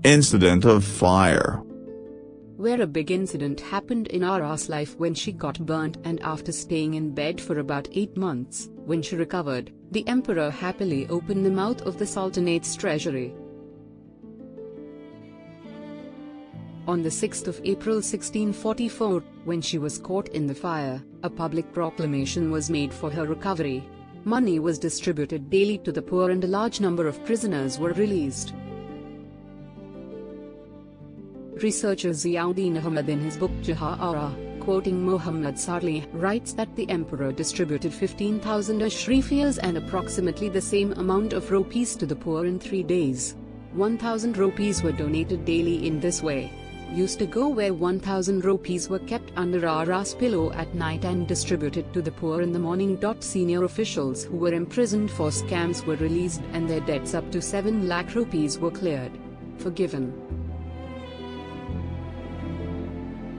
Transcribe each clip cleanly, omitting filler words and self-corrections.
Incident of fire. Where a big incident happened in Ara's life when she got burnt, and after staying in bed for about 8 months, when she recovered, the emperor happily opened the mouth of the Sultanate's treasury. On the 6th of April 1644, when she was caught in the fire, a public proclamation was made for her recovery. Money was distributed daily to the poor and a large number of prisoners were released. Researcher Ziauddin Ahmad in his book Jahan Ara, quoting Muhammad Sarli, writes that the emperor distributed 15,000 ashrifiyas and approximately the same amount of rupees to the poor in 3 days. 1,000 rupees were donated daily in this way. Used to go where 1,000 rupees were kept under Ara's pillow at night and distributed to the poor in the morning. Senior officials who were imprisoned for scams were released and their debts up to 7 lakh rupees were cleared. Forgiven.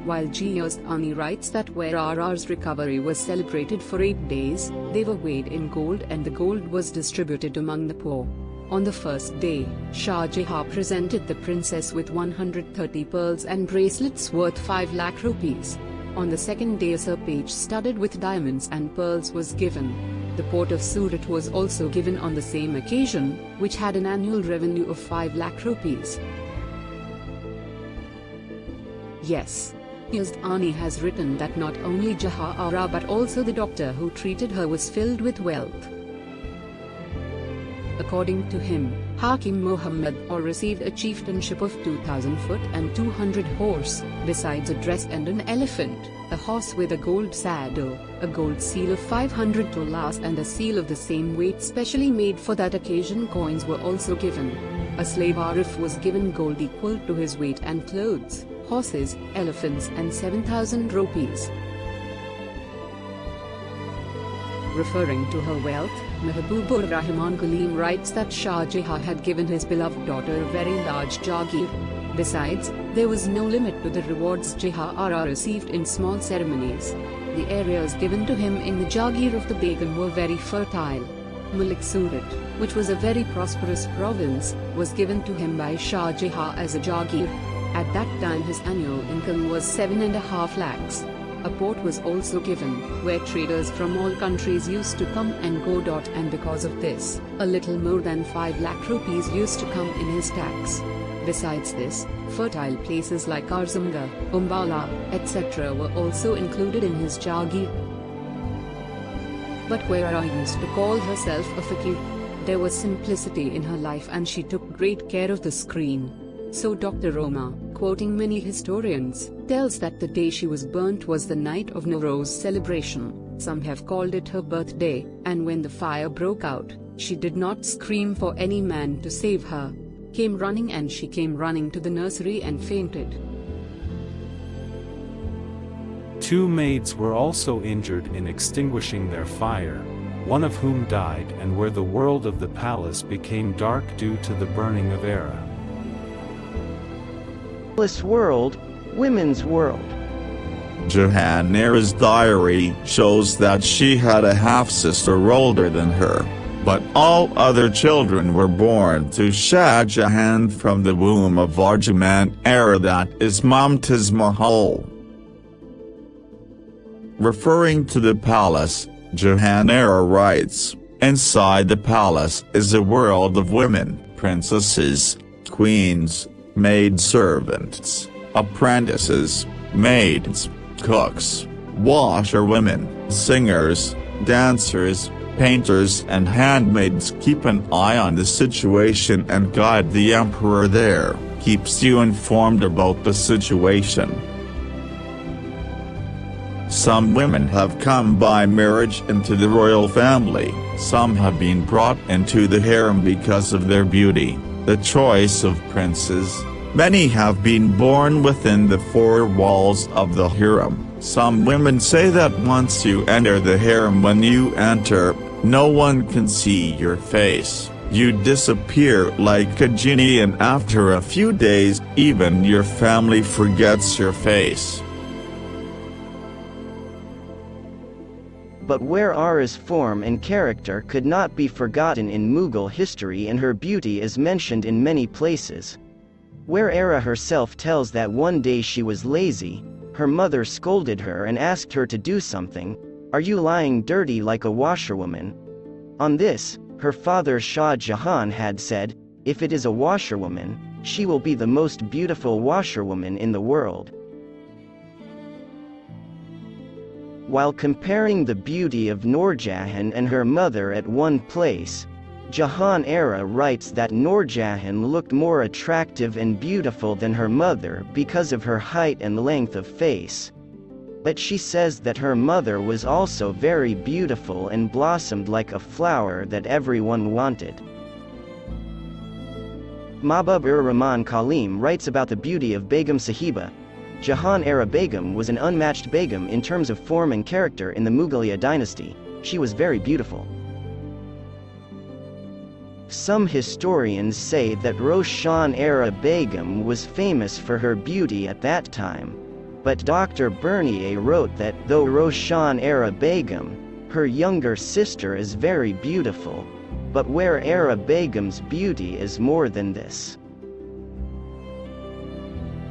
While Ziauddin writes that where Ara's recovery was celebrated for 8 days, they were weighed in gold and the gold was distributed among the poor. On the first day, Shah Jahan presented the princess with 130 pearls and bracelets worth 5 lakh rupees. On the second day a surpage studded with diamonds and pearls was given. The port of Surat was also given on the same occasion, which had an annual revenue of 5 lakh rupees. Yes. Ziauddin has written that not only Jahan Ara but also the doctor who treated her was filled with wealth. According to him, Hakim Muhammad Or received a chieftainship of 2,000 foot and 200 horse, besides a dress and an elephant, a horse with a gold saddle, a gold seal of 500 tolas and a seal of the same weight specially made for that occasion. Coins were also given. A slave Arif was given gold equal to his weight and clothes, horses, elephants and 7,000 rupees. Referring to her wealth, Mahbubur Rahman Ghulam writes that Shah Jahan had given his beloved daughter a very large jagir. Besides, there was no limit to the rewards Jahan Ara received in small ceremonies. The areas given to him in the jagir of the Begum were very fertile. Malik Surat, which was a very prosperous province, was given to him by Shah Jahan as a jagir. At that time his annual income was 7.5 lakhs. A port was also given, where traders from all countries used to come and go. And because of this, a little more than 5 lakh rupees used to come in his tax. Besides this, fertile places like Arzanga, Umbala, etc. were also included in his jagir. But where Ara used to call herself a fakir, there was simplicity in her life and she took great care of the screen. So Dr. Roma, quoting many historians, tells that the day she was burnt was the night of Nowruz celebration. Some have called it her birthday, and when the fire broke out, she did not scream for any man to save her. She came running to the nursery and fainted. 2 maids were also injured in extinguishing their fire, one of whom died, and where the world of the palace became dark due to the burning of Ara. Palace world, women's world. Jahanara's diary shows that she had a half-sister older than her, but all other children were born to Shah Jahan from the womb of Jahan Ara, that is Mumtaz Mahal. Referring to the palace, Jahanara writes, "Inside the palace is a world of women, princesses, queens, maidservants, apprentices, maids, cooks, washerwomen, singers, dancers, painters and handmaids keep an eye on the situation and guide the emperor there, keeps you informed about the situation. Some women have come by marriage into the royal family, some have been brought into the harem because of their beauty, the choice of princes. Many have been born within the 4 walls of the harem. Some women say that once you enter the harem, when you enter, no one can see your face. You disappear like a genie, and after a few days, even your family forgets your face." But where Ara's form and character could not be forgotten in Mughal history, and her beauty is mentioned in many places. where Ara herself tells that one day she was lazy, her mother scolded her and asked her to do something. "Are you lying dirty like a washerwoman?" On this, her father Shah Jahan had said, "If it is a washerwoman, she will be the most beautiful washerwoman in the world." While comparing the beauty of Noorjahan and her mother at one place, Jahan Ara writes that Noorjahan looked more attractive and beautiful than her mother because of her height and length of face. But she says that her mother was also very beautiful and blossomed like a flower that everyone wanted. Mahbub-ur-Rahman Khalim writes about the beauty of Begum Sahiba. Jahanara Begum was an unmatched Begum in terms of form and character in the Mughal dynasty. She was very beautiful. Some historians say that Roshanara Begum was famous for her beauty at that time, but Dr. Bernier wrote that though Roshanara Begum, her younger sister, is very beautiful, but where Ara Begum's beauty is more than this.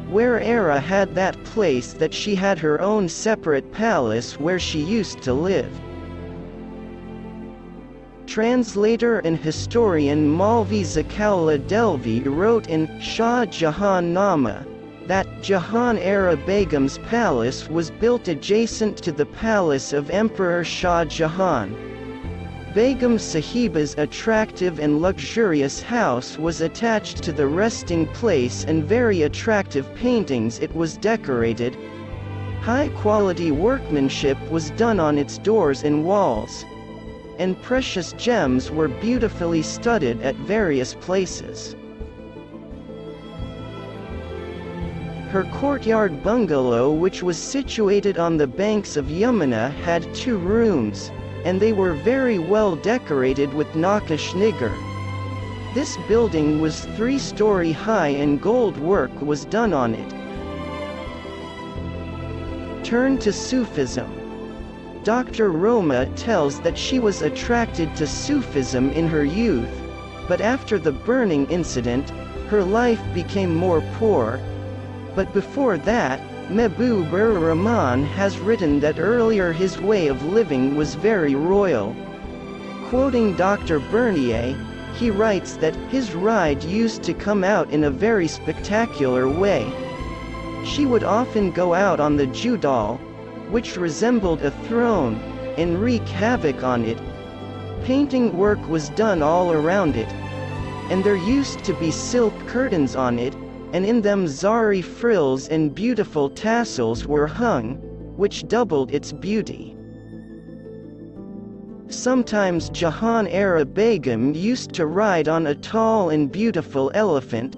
Where Ara had that place that she had her own separate palace where she used to live. Translator and historian Maulvi Zakaullah Delvi wrote in Shah Jahan Nama that Jahan Ara Begum's palace was built adjacent to the palace of Emperor Shah Jahan. Begum Sahiba's attractive and luxurious house was attached to the resting place and very attractive paintings it was decorated. High-quality workmanship was done on its doors and walls, and precious gems were beautifully studded at various places. Her courtyard bungalow, which was situated on the banks of Yamuna, had 2 rooms, and they were very well decorated with naqsh nigar. This building was 3-story high and gold work was done on it. Turn to Sufism. Dr. Roma tells that she was attracted to Sufism in her youth, but after the burning incident, her life became more poor. But before that, Mahbub-ur-Rahman has written that earlier his way of living was very royal. Quoting Dr. Bernier, he writes that his ride used to come out in a very spectacular way. She would often go out on the judal, which resembled a throne, and wreak havoc on it. Painting work was done all around it, and there used to be silk curtains on it, and in them zari frills and beautiful tassels were hung, which doubled its beauty. Sometimes Jahan Ara Begum used to ride on a tall and beautiful elephant,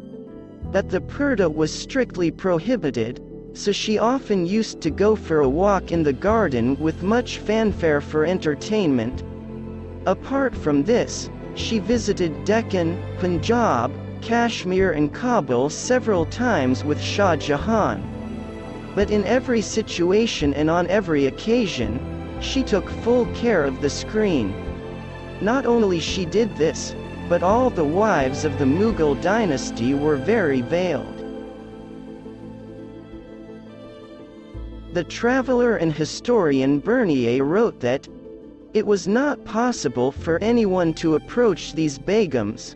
but the purdah was strictly prohibited, so she often used to go for a walk in the garden with much fanfare for entertainment. Apart from this, she visited Deccan, Punjab, Kashmir and Kabul several times with Shah Jahan. But in every situation and on every occasion, she took full care of the screen. Not only she did this, but all the wives of the Mughal dynasty were very veiled. The traveler and historian Bernier wrote that it was not possible for anyone to approach these begums,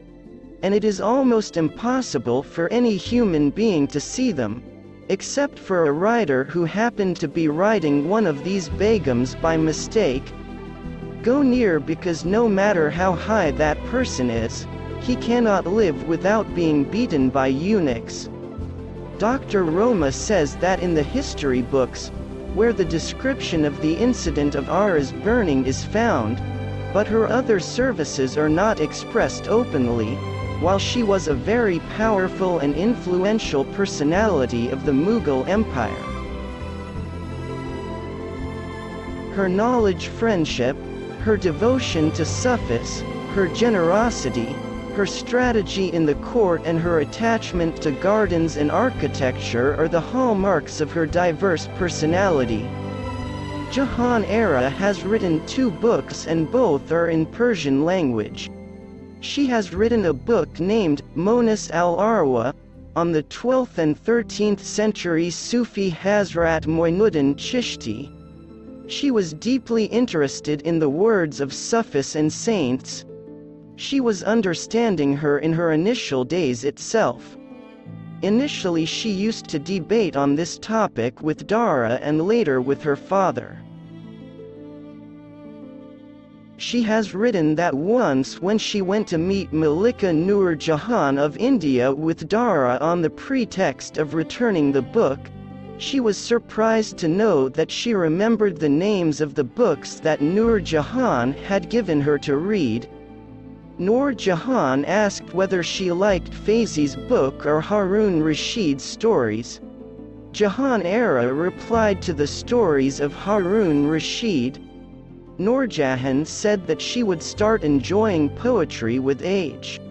and it is almost impossible for any human being to see them, except for a rider who happened to be riding one of these begums by mistake. Go near, because no matter how high that person is, he cannot live without being beaten by eunuchs. Dr. Roma says that in the history books, where the description of the incident of Ara's burning is found, but her other services are not expressed openly, while she was a very powerful and influential personality of the Mughal Empire. Her knowledge, friendship, her devotion to Sufis, her generosity, her strategy in the court and her attachment to gardens and architecture are the hallmarks of her diverse personality. Jahan Ara has written 2 books and both are in Persian language. She has written a book named Monas al-Arwa, on the 12th and 13th century Sufi Hazrat Moinuddin Chishti. She was deeply interested in the words of Sufis and saints. She was understanding her in her initial days itself. Initially she used to debate on this topic with Dara and later with her father. She has written that once when she went to meet Malika Nur Jahan of India with Dara on the pretext of returning the book, she was surprised to know that she remembered the names of the books that Nur Jahan had given her to read. Nur Jahan asked whether she liked Faizi's book or Harun Rashid's stories. Jahan Ara replied to the stories of Harun Rashid. Noorjahan said that she would start enjoying poetry with age.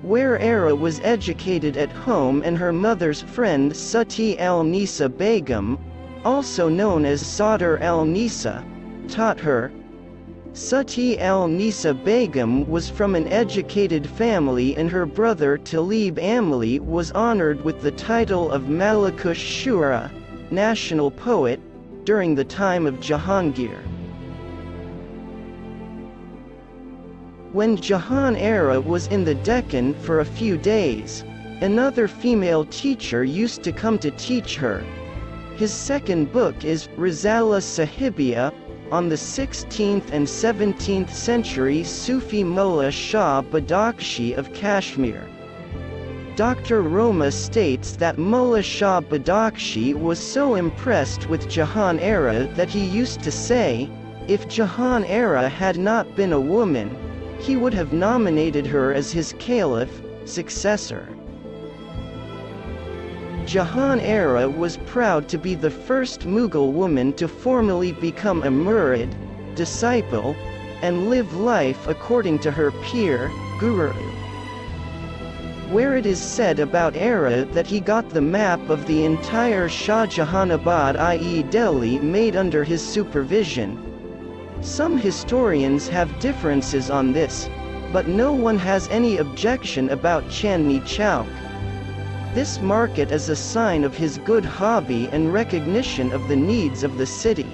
Where Ara was educated at home and her mother's friend Sati al-Nisa Begum, also known as Sadr al-Nisa, taught her. Sati al-Nisa Begum was from an educated family and her brother Talib Amli was honored with the title of Malikush Shura, national poet, during the time of Jahangir. When Jahan Ara was in the Deccan for a few days, another female teacher used to come to teach her. His second book is Risala Sahibiyya, on the 16th and 17th century Sufi Mullah Shah Badakshi of Kashmir. Dr. Roma states that Mullah Shah Badakshi was so impressed with Jahan Ara that he used to say, if Jahan Ara had not been a woman, he would have nominated her as his caliph, successor. Jahan Ara was proud to be the first Mughal woman to formally become a murid, disciple, and live life according to her peer, Guru. Where it is said about Ara that he got the map of the entire Shah Jahanabad i.e. Delhi made under his supervision. Some historians have differences on this, but no one has any objection about Chandni Chowk. This market is a sign of his good hobby and recognition of the needs of the city.